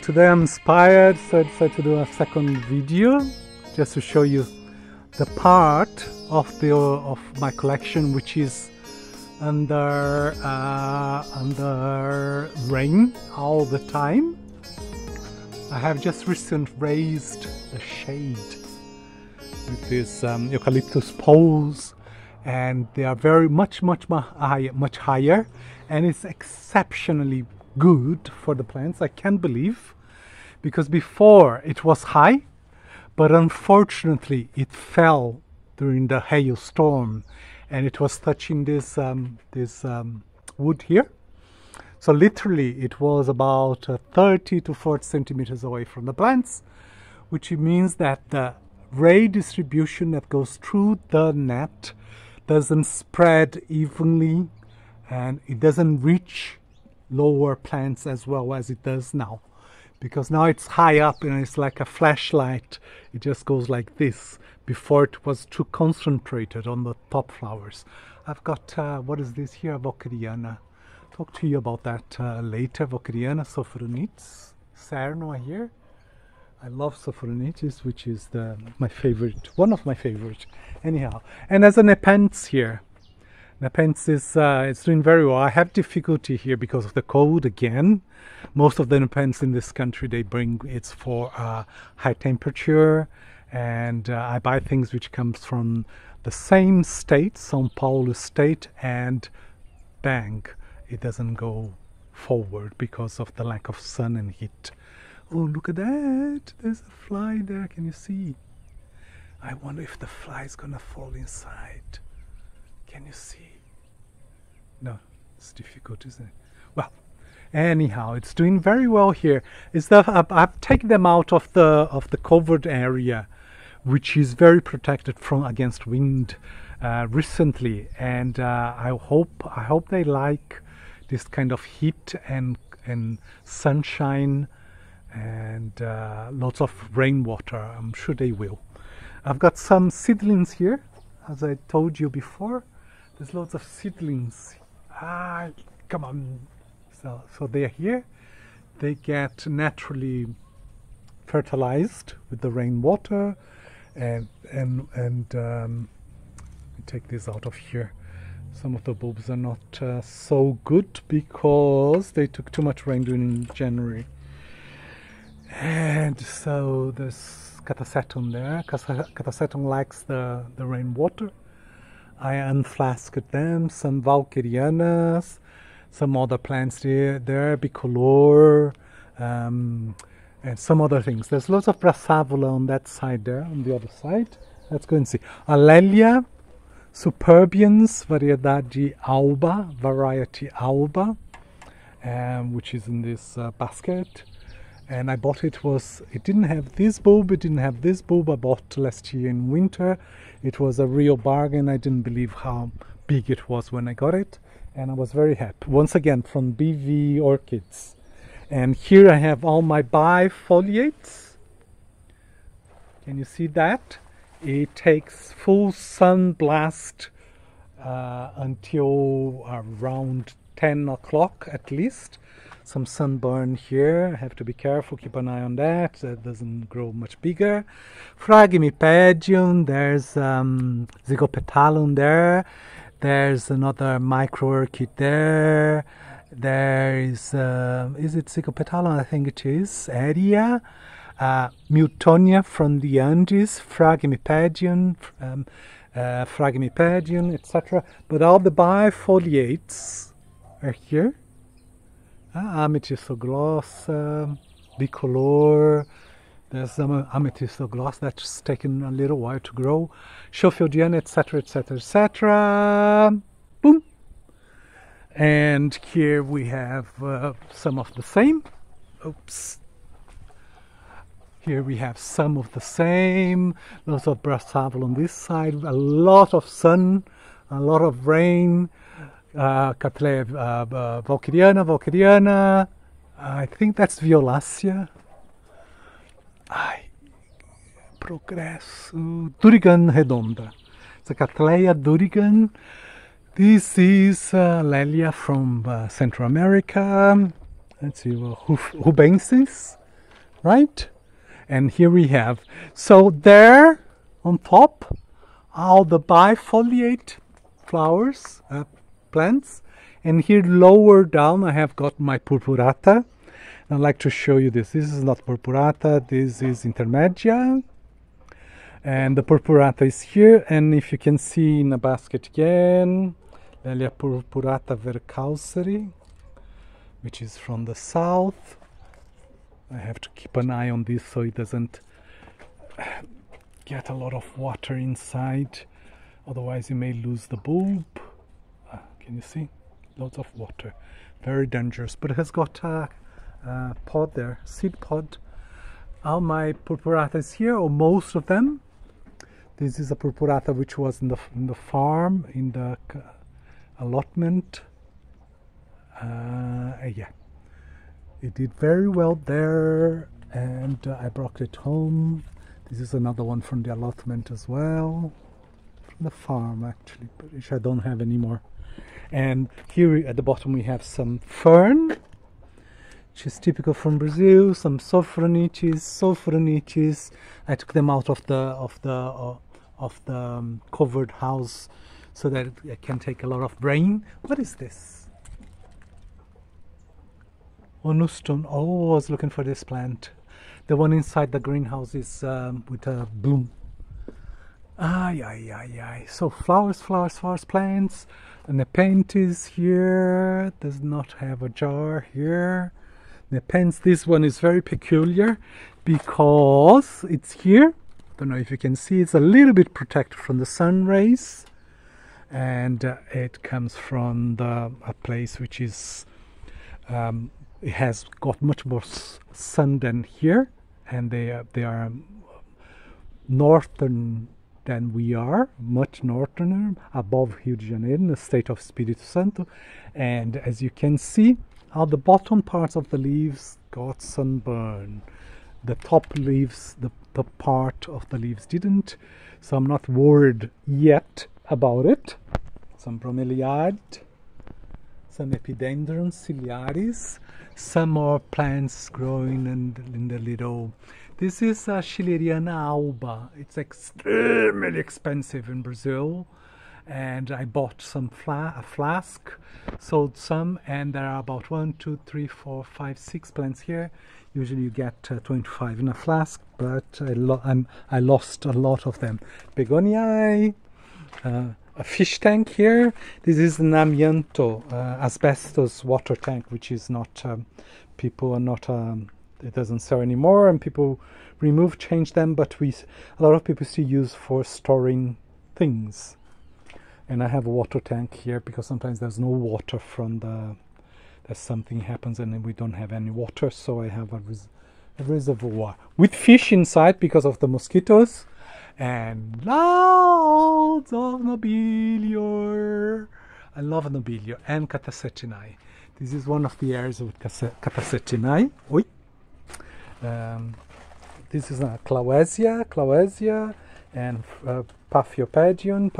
Today I'm inspired, so I decided to do a second video just to show you the part of my collection which is under rain all the time. I have just recently raised the shade with these eucalyptus poles, and they are very much higher, and it's exceptionally good for the plants. I can't believe, because before it was high, but unfortunately it fell during the hailstorm, and it was touching this wood here. So literally it was about 30 to 40 centimeters away from the plants, which means that the ray distribution that goes through the net doesn't spread evenly, and it doesn't reach lower plants as well as it does now, because now it's high up and it's like a flashlight. It just goes like this. Before it was too concentrated on the top flowers. I've got what is this here? Orquidarium. Talk to you about that later. Orquidarium, sophronites, Cerno here. I love sophronites, which is my favorite, one of my favorite. Anyhow, and there's a nepenthes here. Nepenthes is it's doing very well. I have difficulty here because of the cold again. Most of the nepenthes in this country, they bring it's for high temperature, and I buy things which comes from the same state, São Paulo state, and bang, it doesn't go forward because of the lack of sun and heat. Oh, look at that! There's a fly there. Can you see? I wonder if the fly is gonna fall inside. Can you see? No, it's difficult, isn't it? Well, anyhow, it's doing very well here. I've taken them out of the covered area, which is very protected against wind recently, and I hope they like this kind of heat and sunshine and lots of rainwater. I'm sure they will. I've got some seedlings here, as I told you before. There's lots of seedlings. Come on. So they are here. They get naturally fertilized with the rainwater, and take this out of here. Some of the bulbs are not so good because they took too much rain during January. And so there's catasetum there. Catasetum likes the rainwater. I unflasked them. Some valkyrianas, some other plants there, bicolor, and some other things. There's lots of brassavola on that side there, on the other side. Let's go and see. Laelia, superbians, variety alba, which is in this basket. And I bought it didn't have this bulb, it didn't have this bulb. I bought last year in winter. It was a real bargain. I didn't believe how big it was when I got it, and I was very happy. Once again, from BV Orchids. And here I have all my bifoliates. Can you see that? It takes full sun blast until around 10 o'clock at least. Some sunburn here. I have to be careful, keep an eye on that. That doesn't grow much bigger. Phragmipedium, there's Zygopetalum there. There's another micro orchid there. There is it Zygopetalum? I think it is. Area. Mewtonia from the Andes, Phragmipedium, etc. But all the bifoliates are here. Amethystoglossa, bicolor. There's some amethystoglossa that's taken a little while to grow. Schofieldiana, etc., etc., etc. Boom. And here we have some of the same. Oops. Here we have some of the same. Lots of brassavola on this side. A lot of sun, a lot of rain. Cattleyas, valkyriana. I think that's violacea. Progresso. Durigan redonda. It's a Cattleya durigan. This is Laelia from Central America. Let's see, Hubensis. right? And here we have, so there on top are the bifoliate flowers, plants, and here lower down I have got my purpurata. I'd like to show you this. This is not purpurata, this is intermedia, and the purpurata is here. And if you can see in a basket again, Laelia purpurata vercauseri, which is from the south. I have to keep an eye on this so it doesn't get a lot of water inside, otherwise you may lose the bulb. Can you see? Lots of water, very dangerous, but it has got a pod there, seed pod. All my purpuratas here, or most of them. This is a purpurata which was in the farm, in the allotment. Yeah, it did very well there, and I brought it home. This is another one from the allotment as well, from the farm actually, but which I don't have anymore. And here at the bottom we have some fern, which is typical from Brazil. Some sophronites. I took them out of the covered house so that it can take a lot of rain. What is this? Onuston. Oh, I was looking for this plant. The one inside the greenhouse is with a bloom. So flowers, plants. And the Nepenthes here does not have a jar here. Nepenthes, this one is very peculiar because it's here. Don't know if you can see, it's a little bit protected from the sun rays, and it comes from a place which is it has got much more sun than here, and they are northern than we are, much northerner, above Rio de Janeiro, in the state of Espírito Santo. And as you can see, how the bottom parts of the leaves got sunburn. The top leaves, the part of the leaves didn't, so I'm not worried yet about it. Some bromeliad, some epidendrum, ciliaris, some more plants growing in the little. This is a Schilleriana alba. It's extremely expensive in Brazil, and I bought some a flask, sold some, and there are about 1, 2, 3, 4, 5, 6 plants here. Usually you get 25 in a flask, but I lost a lot of them. Begoniae, a fish tank here. This is an amianto, asbestos water tank, which is not, people are not, it doesn't sell anymore, and people change them, but a lot of people still use for storing things. And I have a water tank here because sometimes there's no water from that something happens and then we don't have any water, so I have a reservoir with fish inside because of the mosquitoes, and loads of nobilio. I love nobilio and catasetinae. This is one of the areas of catasetinae. This is a clauesia, and Paphiopedion,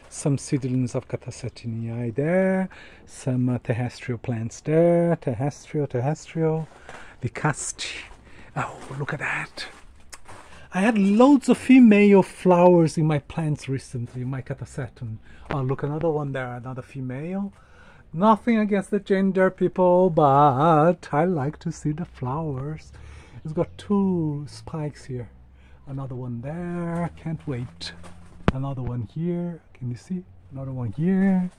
some seedlings of catasetinae there, some terrestrial plants there, terrestrial, Lycaste. Oh, look at that! I had loads of female flowers in my plants recently, my catasetum. Oh, look, another one there, another female. Nothing against the gender, people, but I like to see the flowers. It's got 2 spikes here. Another one there, can't wait. Another one here, can you see? Another one here.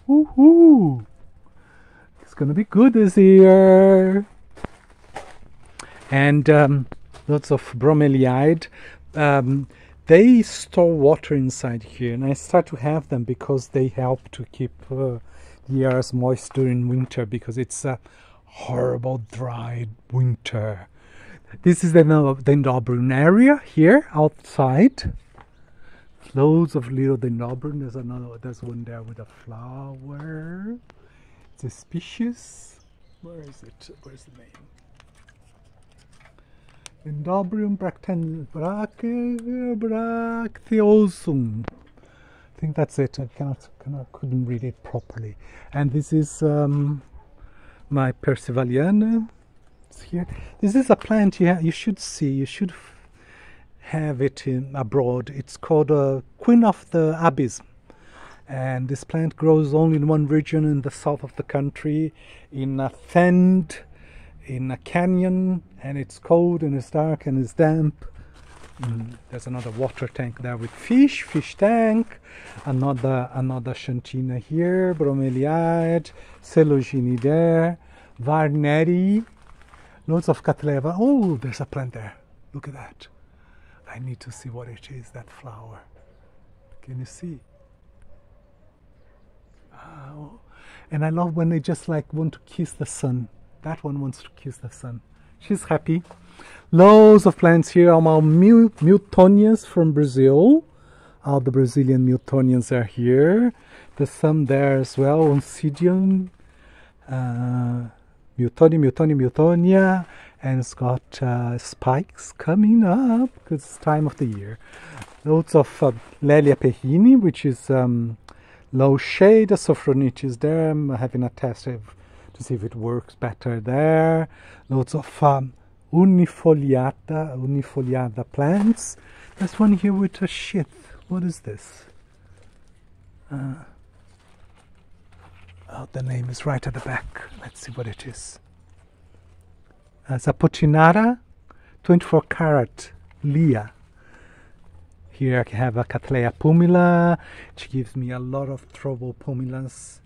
Woohoo! It's gonna be good this year. And lots of bromeliad. They store water inside here, and I start to have them because they help to keep the air moist during winter, because it's a horrible dry winter. This is the dendrobium area here outside. Loads of little dendrobium. There's one there with a flower. It's a species. Where is it? Where's the name? Dendrobium bracteosum. I think that's it. I couldn't read it properly. And this is my Percivaliana. It's here. This is a plant you should see. You should have it abroad. It's called Queen of the Abyss. And this plant grows only in one region in the south of the country, in a fend, in a canyon, and it's cold and it's dark and it's damp. There's another water tank there with fish tank, another Chantina here, bromeliad, Celogini there, Varneri, loads of cattleyas. Oh, there's a plant there. Look at that. I need to see what it is, that flower. Can you see? Oh. And I love when they just like want to kiss the sun. That one wants to kiss the sun. She's happy. Loads of plants here. All my Miltonias from Brazil. All the Brazilian Miltonians are here. There's some there as well. Oncidium. Miltonia. And it's got spikes coming up because it's time of the year. Loads of Laelia perrine, which is low shade. The sophronites there. I'm having a test to see if it works better there. Loads of unifoliata plants. There's one here with a shit. What is this? Oh, the name is right at the back. Let's see what it is. Zapotinara, 24 carat Lia. Here I have a Cattleya pumila, which gives me a lot of trouble, pumilas.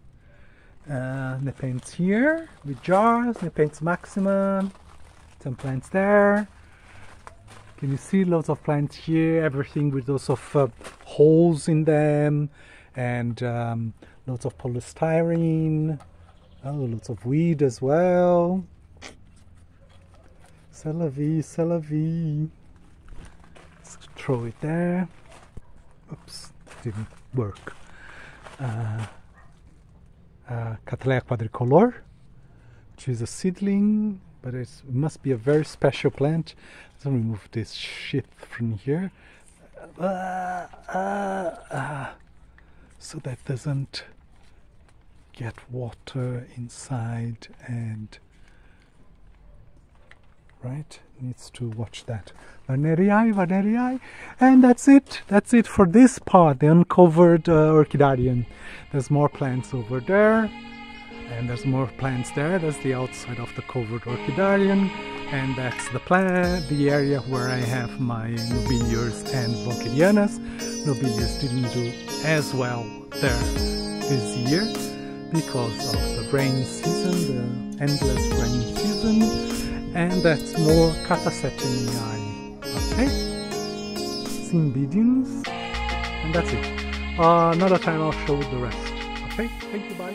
Nepenthes here with jars, Nepenthes maxima, some plants there. Can you see loads of plants here? Everything with lots of holes in them, and lots of polystyrene. Oh, lots of weed as well. C'est la vie, c'est la vie. Let's throw it there. Oops, didn't work. Cattleya quadricolor, which is a seedling, but it must be a very special plant. Let's remove this shit from here, so that doesn't get water inside, and right, needs to watch that. Varneri, and that's it. That's it for this part, the uncovered orchidarium. There's more plants over there, and there's more plants there. That's the outside of the covered orchidarium, and that's the area where I have my nobelias and volcarianas. Nobelias didn't do as well there this year because of the rain season, the endless rain season, and that's more catasetum. Okay, Cymbidiums, and that's it. Another time I'll show the rest. Okay, thank you, bye.